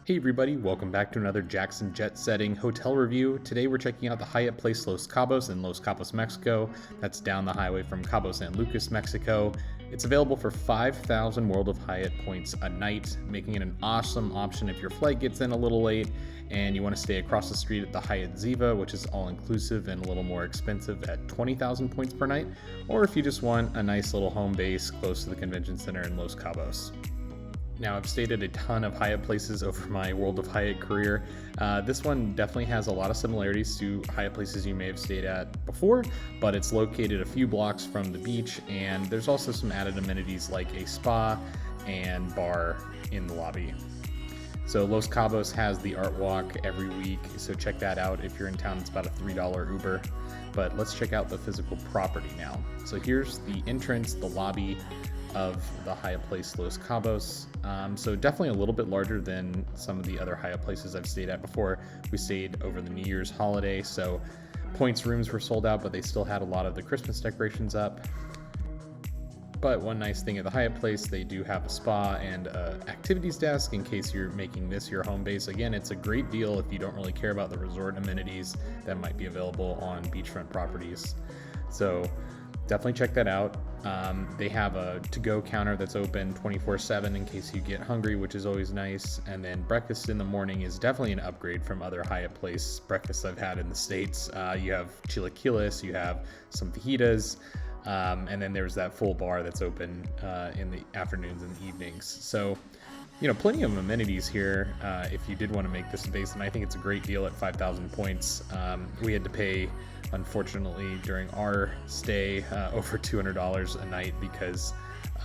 Hey everybody, welcome back to another Jackson Jet Setting hotel review. Today we're checking out the Hyatt Place Los Cabos in Los Cabos, Mexico. That's down the highway from Cabo San Lucas, Mexico. It's available for 5,000 World of Hyatt points a night, making it an awesome option if your flight gets in a little late and you want to stay across the street at the Hyatt Ziva, which is all-inclusive and a little more expensive at 20,000 points per night, or if you just want a nice little home base close to the convention center in Los Cabos. Now, I've stayed at a ton of Hyatt places over my World of Hyatt career. This one definitely has a lot of similarities to Hyatt places you may have stayed at before, but it's located a few blocks from the beach, and there's also some added amenities like a spa and bar in the lobby. So Los Cabos has the art walk every week, so check that out. If you're in town, it's about a $3 Uber. But let's check out the physical property now. So here's the entrance, the lobby of the Hyatt Place Los Cabos. So definitely a little bit larger than some of the other Hyatt places I've stayed at before. We stayed over the New Year's holiday, so points rooms were sold out, but they still had a lot of the Christmas decorations up. But one nice thing at the Hyatt Place, they do have a spa and a activities desk in case you're making this your home base. Again, it's a great deal if you don't really care about the resort amenities that might be available on beachfront properties. So definitely check that out. They have a to-go counter that's open 24/7 in case you get hungry, which is always nice. And then breakfast in the morning is definitely an upgrade from other Hyatt Place breakfasts I've had in the States. You have chilaquiles, you have some fajitas, and then there's that full bar that's open in the afternoons and the evenings. So, plenty of amenities here if you did want to make this a base, and I think it's a great deal at 5,000 points. We had to pay, unfortunately, during our stay over $200 a night because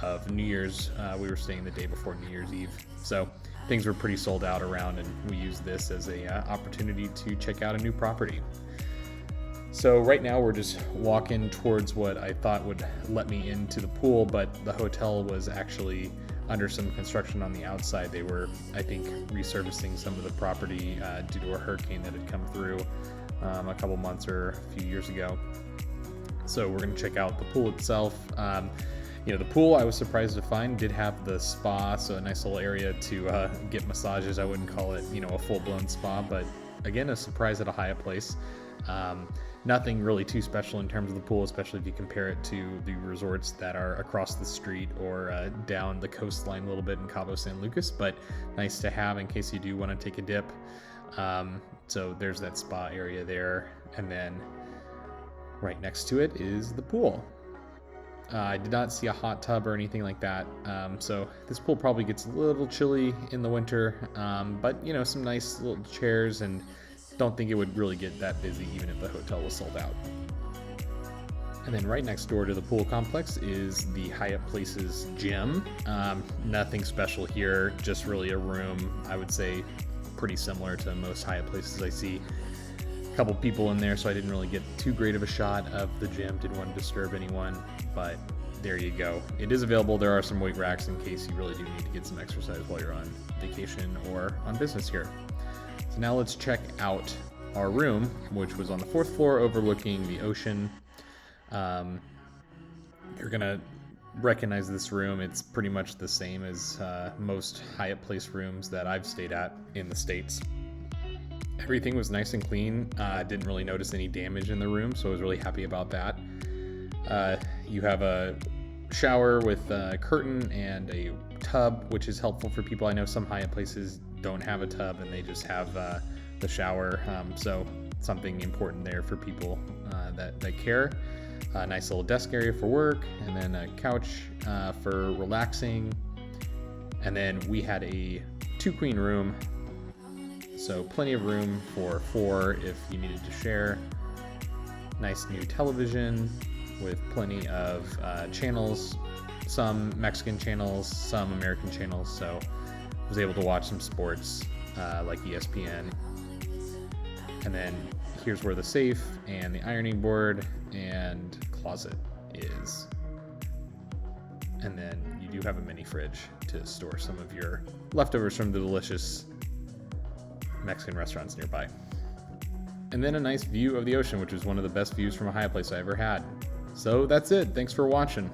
of New Year's. We were staying the day before New Year's Eve, so things were pretty sold out around, and we used this as a opportunity to check out a new property. So right now we're just walking towards what I thought would let me into the pool, but the hotel was actually under some construction on the outside. They were, I think, resurfacing some of the property due to a hurricane that had come through a couple months or a few years ago. So we're going to check out the pool itself. The pool, I was surprised to find, did have the spa, so a nice little area to get massages. I wouldn't call it, a full-blown spa, but again, a surprise at a Hyatt Place. Nothing really too special in terms of the pool, especially if you compare it to the resorts that are across the street or down the coastline a little bit in Cabo San Lucas, but nice to have in case you do want to take a dip. So there's that spa area there, and then right next to it is the pool. I did not see a hot tub or anything like that, so this pool probably gets a little chilly in the winter, but some nice little chairs, and don't think it would really get that busy even if the hotel was sold out. And then right next door to the pool complex is the Hyatt Place's gym. Nothing special here, just really a room, I would say pretty similar to most Hyatt Places I see. A couple people in there, so I didn't really get too great of a shot of the gym, didn't want to disturb anyone, but there you go. It is available. There are some weight racks in case you really do need to get some exercise while you're on vacation or on business here. So now let's check out our room, which was on the 4th floor overlooking the ocean. You're gonna recognize this room. It's pretty much the same as most Hyatt Place rooms that I've stayed at in the States. Everything was nice and clean. Didn't really notice any damage in the room, so I was really happy about that. You have a shower with a curtain and a tub, which is helpful for people. I know some Hyatt Places don't have a tub and they just have the shower, so something important there for people that care. A nice little desk area for work, and then a couch for relaxing. And then we had a 2-queen room, so plenty of room for 4 if you needed to share. Nice new television with plenty of channels, some Mexican channels, some American channels, so I was able to watch some sports like ESPN. And then here's where the safe and the ironing board and closet is. And then you do have a mini fridge to store some of your leftovers from the delicious Mexican restaurants nearby. And then a nice view of the ocean, which is one of the best views from a Hyatt Place I ever had. So that's it. Thanks for watching.